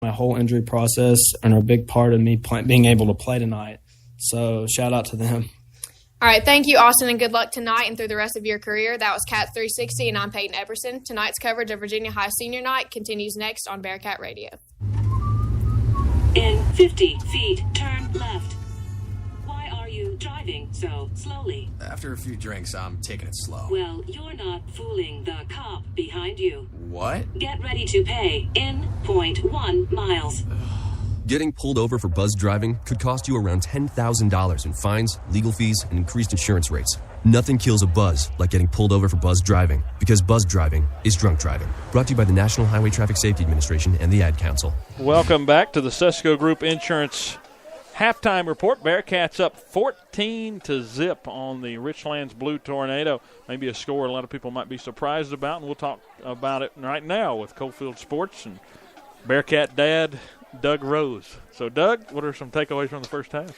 my whole injury process and are a big part of me being able to play tonight. So shout out to them. All right, thank you, Austin, and good luck tonight and through the rest of your career. That was Cat 360, and I'm Peyton Epperson. Tonight's coverage of Virginia High Senior Night continues next on Bearcat Radio. In 50 feet, turn left. Why are you driving so slowly? After a few drinks, I'm taking it slow. Well, you're not fooling the cop behind you. What? Get ready to pay in 0.1 miles. Getting pulled over for buzz driving could cost you around $10,000 in fines, legal fees, and increased insurance rates. Nothing kills a buzz like getting pulled over for buzz driving, because buzz driving is drunk driving. Brought to you by the National Highway Traffic Safety Administration and the Ad Council. Welcome back to the Sesco Group Insurance halftime report. Bearcats up 14-0 on the Richlands Blue Tornado. Maybe a score a lot of people might be surprised about, and we'll talk about it right now with Cofield Sports and Bearcat dad Doug Rose. So, Doug, what are some takeaways from the first half?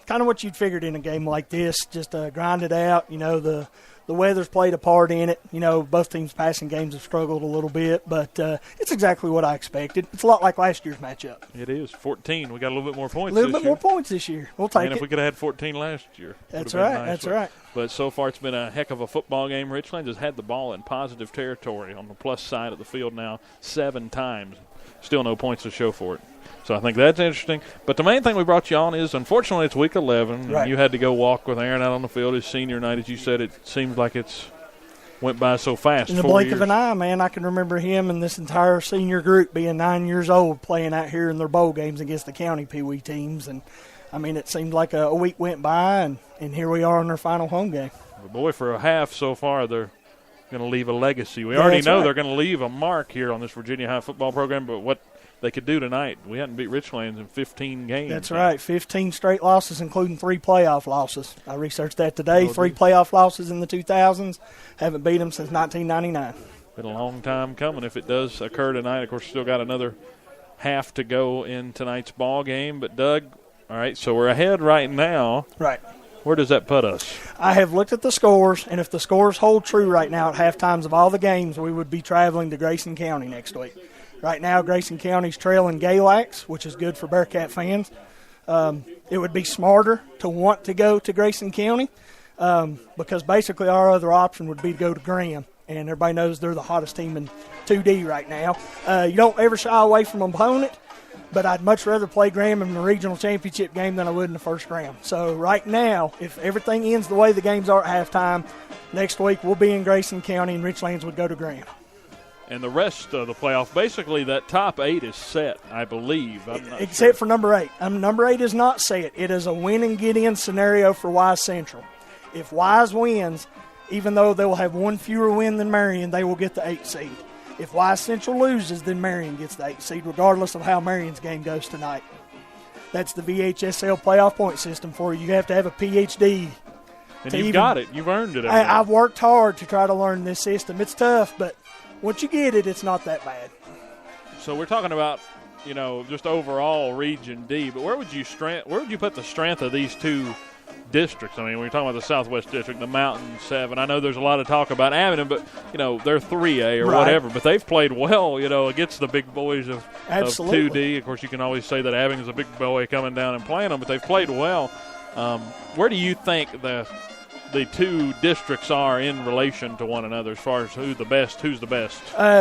Kind of what you'd figured in a game like this, just grind it out. You know, the weather's played a part in it. You know, both teams' passing games have struggled a little bit, but it's exactly what I expected. It's a lot like last year's matchup. It is. 14. We got a little bit more points A little bit more points this year. We'll take it. And if we could have had 14 last year. That's right. Nice. That's right. But so far it's been a heck of a football game. Richlands has had the ball in positive territory on the plus side of the field now 7 times. Still no points to show for it. So I think that's interesting. But the main thing we brought you on is, unfortunately, it's week 11. Right. And you had to go walk with Aaron out on the field his senior night. As you said, it seems like it's went by so fast. In the blink of an eye, man, I can remember him and this entire senior group being 9 years old playing out here in their bowl games against the county Pee Wee teams. And, I mean, it seemed like a week went by, and here we are in their final home game. But boy, for a half so far, they're going to leave a legacy. We already know they're going to leave a mark here on this Virginia High football program, but what they could do tonight. We hadn't beat Richlands in 15 games. That's right, 15 straight losses, including 3 playoff losses. I researched that today. 3 playoff losses in the 2000s. Haven't beat them since 1999. Been a long time coming if it does occur tonight. Of course, still got another half to go in tonight's ball game. But, Doug, all right, so we're ahead right now. Right. Where does that put us? I have looked at the scores, and if the scores hold true right now at halftimes of all the games, we would be traveling to Grayson County next week. Right now, Grayson County's trailing Galax, which is good for Bearcat fans. It would be smarter to want to go to Grayson County because basically our other option would be to go to Graham, and everybody knows they're the hottest team in 2D right now. You don't ever shy away from an opponent, but I'd much rather play Graham in the regional championship game than I would in the first round. So right now, if everything ends the way the games are at halftime, next week we'll be in Grayson County and Richlands would go to Graham. And the rest of the playoff, basically that top 8 is set, I believe. Except for number 8. Number 8 is not set. It is a win-and-get-in scenario for Wise Central. If Wise wins, even though they will have 1 fewer win than Marion, they will get the 8th seed. If Wise Central loses, then Marion gets the 8th seed, regardless of how Marion's game goes tonight. That's the VHSL playoff point system for you. You have to have a PhD. And you've got it. You've earned it. I've worked hard to try to learn this system. It's tough, but once you get it, it's not that bad. So we're talking about, just overall Region D, but where would you put the strength of these 2 districts? I mean, when you're talking about the Southwest District, the Mountain 7, I know there's a lot of talk about Abingdon, but, they're 3A or whatever, but they've played well, against the big boys of 2D. Of course, you can always say that Abingdon's a big boy coming down and playing them, but they've played well. Where do you think the 2 districts are in relation to one another as far as who's the best?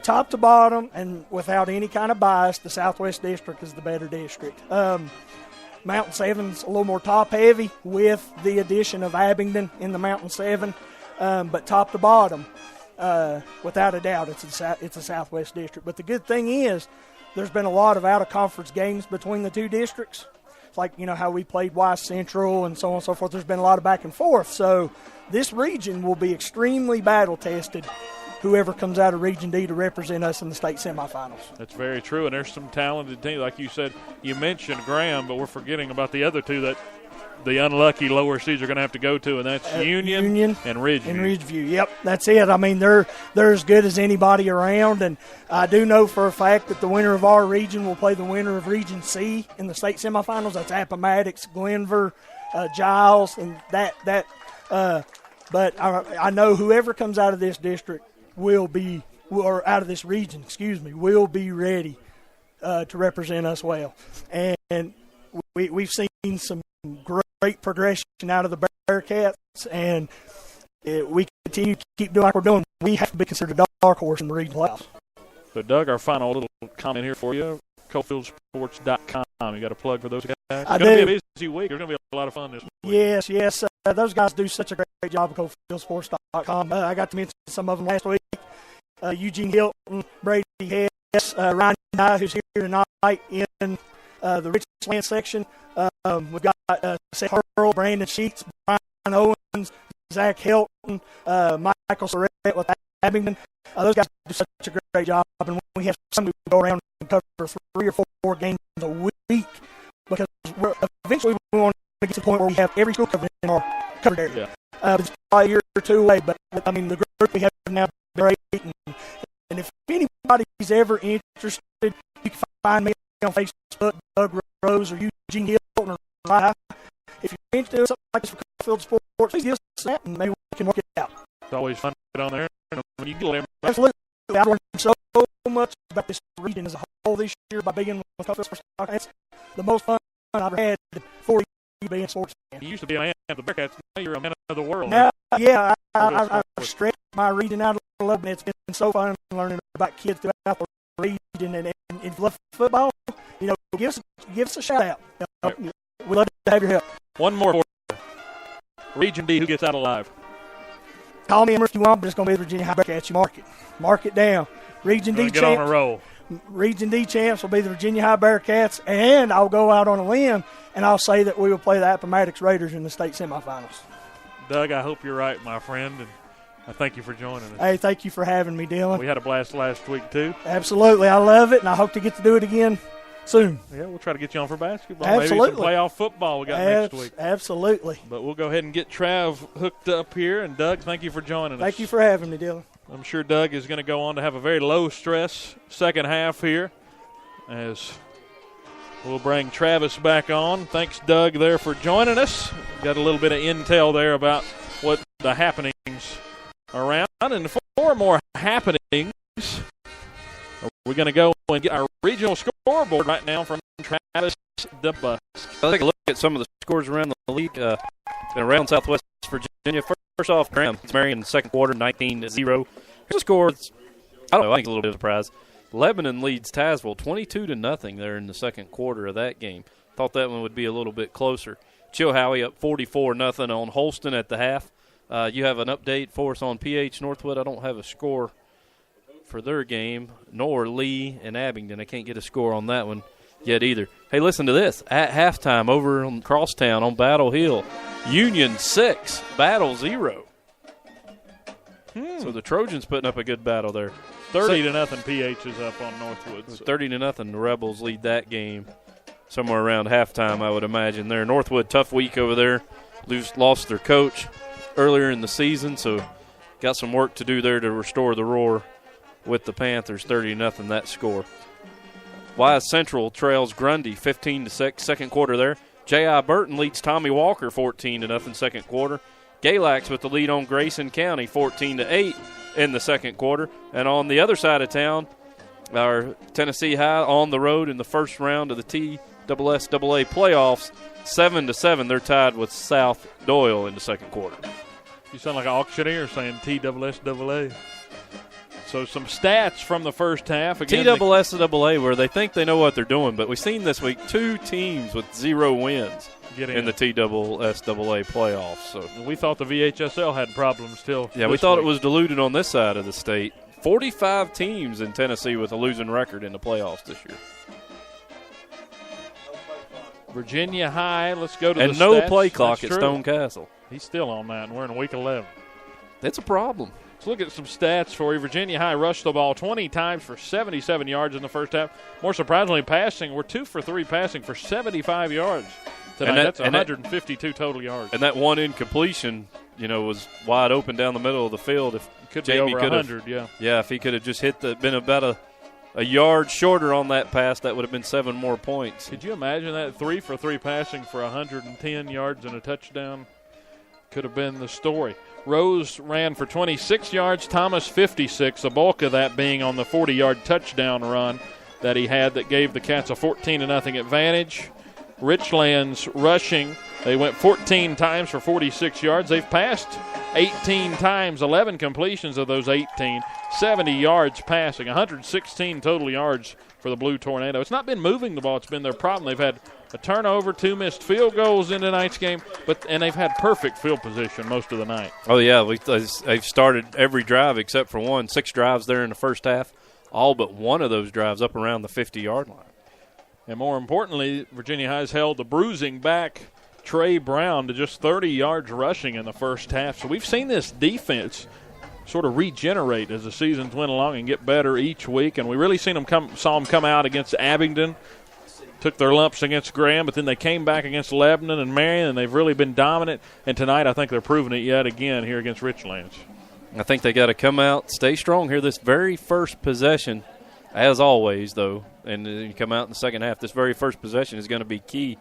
Top to bottom, and without any kind of bias, the Southwest District is the better district. Mountain 7's a little more top-heavy with the addition of Abingdon in the Mountain 7, but top to bottom, without a doubt, it's a Southwest District. But the good thing is there's been a lot of out-of-conference games between the 2 districts. It's like, how we played Wise Central and so on and so forth. There's been a lot of back and forth. So this region will be extremely battle-tested, whoever comes out of Region D to represent us in the state semifinals. That's very true, and there's some talented teams. Like you said, you mentioned Graham, but we're forgetting about the other 2 that the unlucky lower seeds are going to have to go to, and that's Union and Ridgeview. Yep, that's it. I mean, they're as good as anybody around, and I do know for a fact that the winner of our region will play the winner of Region C in the state semifinals. That's Appomattox, Glenver, Giles, and that. But I know whoever comes out of this district will be ready to represent us well. And we've seen some great progression out of the Bearcats, and we continue to keep doing like we're doing. We have to be considered a dark horse in the regional playoffs. So, Doug, our final little comment here for you, CofieldSports.com. You got a plug for those guys? It's going to be a busy week. There's going to be a lot of fun this week. Yes. Those guys do such a great job at CofieldSports.com. I got to mention some of them last week. Eugene Hilton, Brady Hess, Ryan Nye, who's here tonight in the Richlands section. We've got Seth Hurl, Brandon Sheets, Brian Owens, Zach Hilton, Michael Surratt with Abingdon. Those guys do such a great job, and we have somebody to go around and cover 3 or 4 games a week because eventually we want to get to the point where we have every school covered in our covered area. It's probably a year or 2 away, but I mean the group we have now is great. And if anybody's ever interested, you can find me on Facebook, Doug Rose or Eugene Hilton or I. If you're interested in something like this for Cofield Sports, please give us a snap and maybe we can work it out. It's always fun to get on there. When you get there. Absolutely. I've learned so much about this region as a whole this year by being with Cofield Sports. It's the most fun I've ever had for you being a sports fan. You used to be a man of the Bearcats. Now you're a man of the world. Now, yeah, I've stretched my reading out a little bit. It's been so fun learning about kids throughout the region. And if you love football, give us a shout out. Right. We'd love to have your help. One more for you. Region D, who gets out alive? Call me if you want, but it's going to be the Virginia High Bearcats. You mark it down. Region D get on a roll. Region D champs will be the Virginia High Bearcats, and I'll go out on a limb and I'll say that we will play the Appomattox Raiders in the state semifinals. Doug, I hope you're right, my friend, and I thank you for joining us. Hey, thank you for having me, Dylan. We had a blast last week too. Absolutely, I love it, and I hope to get to do it again soon. Yeah, we'll try to get you on for basketball. Absolutely. Maybe some playoff football we got next week. Absolutely. But we'll go ahead and get Trav hooked up here. And, Doug, thank you for joining us. Thank you for having me, Dylan. I'm sure Doug is going to go on to have a very low-stress second half here as we'll bring Travis back on. Thanks, Doug, there for joining us. Got a little bit of intel there about what the happenings around. And 4 more happenings. We're going to go and get our regional scoreboard right now from Travis DeBusk. Let's take a look at some of the scores around the league. Around Southwest Virginia. First off, Grant's Marion, second quarter, 19-0. Here's the score. I think a little bit of a surprise. Lebanon leads Tazewell 22-0 there in the second quarter of that game. Thought that one would be a little bit closer. Chilhowie up 44-0 on Holston at the half. You have an update for us on PH Northwood. I don't have a score for their game, nor Lee and Abingdon. I can't get a score on that one yet either. Hey, listen to this. At halftime over on Crosstown on Battle Hill, Union 6, Battle 0. So the Trojans putting up a good battle there. 30-0 PH is up on Northwood. So. 30-0, the Rebels lead that game somewhere around halftime, I would imagine there. Northwood, tough week over there. Lost their coach earlier in the season, so got some work to do there to restore the roar with the Panthers. 30-0 that score. Wise Central trails Grundy 15-6 second quarter there. J.I. Burton leads Tommy Walker 14-0 second quarter. Galax with the lead on Grayson County 14-8 in the second quarter. And on the other side of town, our Tennessee High on the road in the first round of the TSSAA playoffs, 7-7. They're tied with South Doyle in the second quarter. You sound like an auctioneer saying TSSAA. So some stats from the first half. Again, TSSAA, where they think they know what they're doing, but we've seen this week 2 teams with 0 wins in the TSSAA playoffs. So we thought the VHSL had problems still. Yeah, we thought it was diluted on this side of the state. 45 teams in Tennessee with a losing record in the playoffs this year. Virginia High, let's go to and the no stats. play clock That's at true. Stone Castle. He's still on that, and we're in week 11. That's a problem. Let's look at some stats for you. Virginia High rushed the ball 20 times for 77 yards in the first half. More surprisingly, passing, we're 2 for 3 passing for 75 yards tonight. That's 152 total yards. And that one incompletion, was wide open down the middle of the field. If could Jamie be over 100, yeah. Yeah, if he could have just been about a yard shorter on that pass, that would have been 7 more points. Could you imagine that? 3 for 3 passing for 110 yards and a touchdown? Could have been the story. Rose ran for 26 yards, Thomas 56, the bulk of that being on the 40-yard touchdown run. that he had that gave the Cats a 14-0 advantage. Richlands rushing. They went 14 times for 46 yards. They've passed 18 times, 11 completions of those 18, 70 yards passing, 116 total yards for the Blue Tornado. It's not been moving the ball. It's been their problem. They've had a turnover, 2 missed field goals in tonight's game, and they've had perfect field position most of the night. Oh, yeah. They've started every drive except for one. 6 drives there in the first half. All but one of those drives up around the 50-yard line. And more importantly, Virginia High's held the bruising back Trey Brown to just 30 yards rushing in the first half. So we've seen this defense sort of regenerate as the seasons went along and get better each week. And we really saw them come out against Abingdon, took their lumps against Graham, but then they came back against Lebanon and Marion, and they've really been dominant. And tonight I think they're proving it yet again here against Richlands. I think they got to come out, stay strong here this very first possession, as always, though. And then you come out in the second half, this very first possession is going to be key.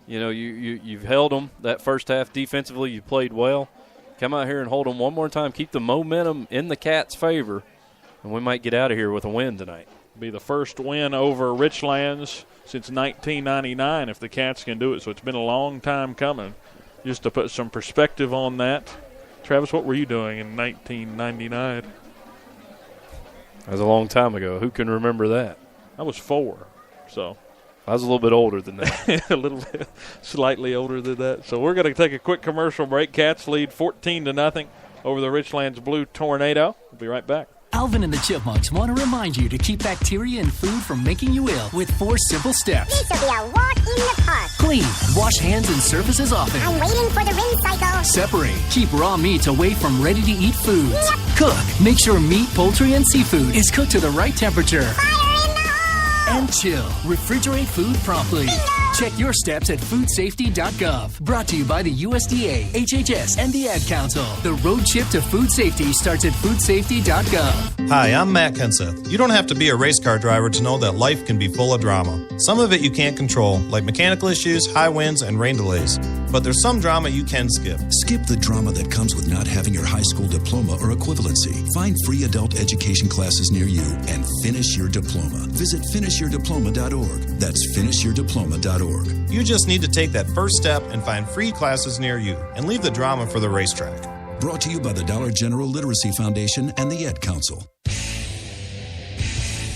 You know, you've held them that first half defensively. You played well. Come out here and hold them one more time. Keep the momentum in the Cats' favor, and we might get out of here with a win tonight. Be the first win over Richlands since 1999 if the Cats can do it. So it's been a long time coming. Just to put some perspective on that. Travis, what were you doing in 1999? That was a long time ago. Who can remember that? I was 4, so. I was a little bit older than that. A little bit, slightly older than that. So we're going to take a quick commercial break. Cats lead 14-0 over the Richlands Blue Tornado. We'll be right back. Alvin and the Chipmunks want to remind you to keep bacteria in food from making you ill with 4 simple steps. This will be a walk in the park. Clean. Wash hands and surfaces often. I'm waiting for the rinse cycle. Separate. Keep raw meats away from ready-to-eat foods. Yep. Cook. Make sure meat, poultry, and seafood is cooked to the right temperature. Fire in the hole! And chill. Refrigerate food promptly. Bingo! Check your steps at foodsafety.gov. Brought to you by the USDA, HHS, and the Ad Council. The road trip to food safety starts at foodsafety.gov. Hi, I'm Matt Kenseth. You don't have to be a race car driver to know that life can be full of drama. Some of it you can't control, like mechanical issues, high winds, and rain delays. But there's some drama you can skip. Skip the drama that comes with not having your high school diploma or equivalency. Find free adult education classes near you and finish your diploma. Visit finishyourdiploma.org. That's finishyourdiploma.org. You just need to take that first step and find free classes near you and leave the drama for the racetrack. Brought to you by the Dollar General Literacy Foundation and the Ed Council.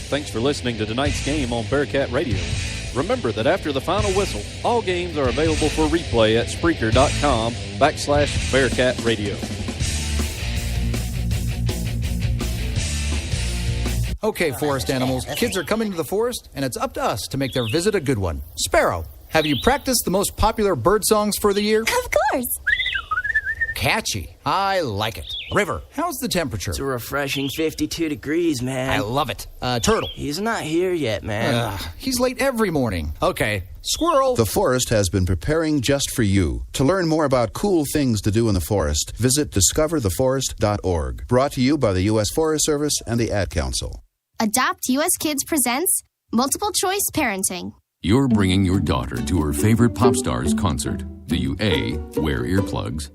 Thanks for listening to tonight's game on Bearcat Radio. Remember that after the final whistle, all games are available for replay at Spreaker.com/Bearcat Radio. Okay, forest animals, kids are coming to the forest, and it's up to us to make their visit a good one. Sparrow, have you practiced the most popular bird songs for the year? Of course. Catchy. I like it. River, how's the temperature? It's a refreshing 52 degrees, man. I love it. Turtle. He's not here yet, man. He's late every morning. Okay. Squirrel. The forest has been preparing just for you. To learn more about cool things to do in the forest, visit discovertheforest.org. Brought to you by the U.S. Forest Service and the Ad Council. Adopt U.S. Kids presents Multiple Choice Parenting. You're bringing your daughter to her favorite pop star's concert. Do you A, wear earplugs?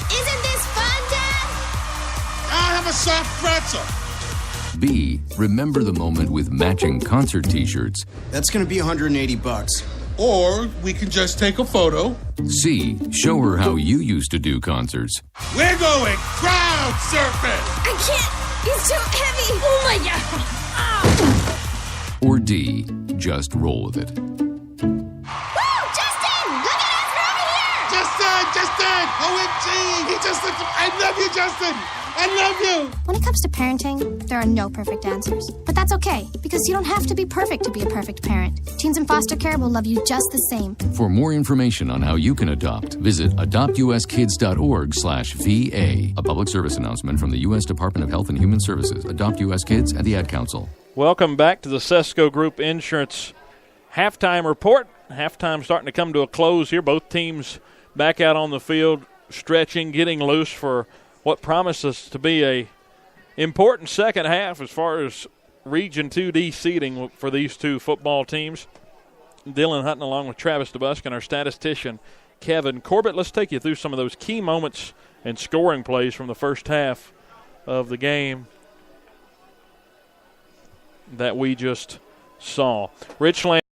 Isn't this fun, Dad? I have a soft pretzel. B, remember the moment with matching concert t-shirts. That's going to be $180. Or we can just take a photo. C, show her how you used to do concerts. We're going crowd surfing. I can't. It's too heavy. Oh, my God. Or D, just roll with it. Woo! Justin! Look at us! We're over here! Justin! OMG! He just looked. I love you, Justin! I love you! When it comes to parenting, there are no perfect answers. But that's okay, because you don't have to be perfect to be a perfect parent. Teens in foster care will love you just the same. For more information on how you can adopt, visit adoptuskids.org/VA. A public service announcement from the U.S. Department of Health and Human Services, Adopt U.S. Kids, and the Ad Council. Welcome back to the Sesco Group Insurance halftime report. Halftime starting to come to a close here. Both teams back out on the field, stretching, getting loose for what promises to be a important second half as far as Region 2D seeding for these two football teams. Dylan Hutton along with Travis DeBusk and our statistician Kevin Corbett. Let's take you through some of those key moments and scoring plays from the first half of the game that we just saw. Richlands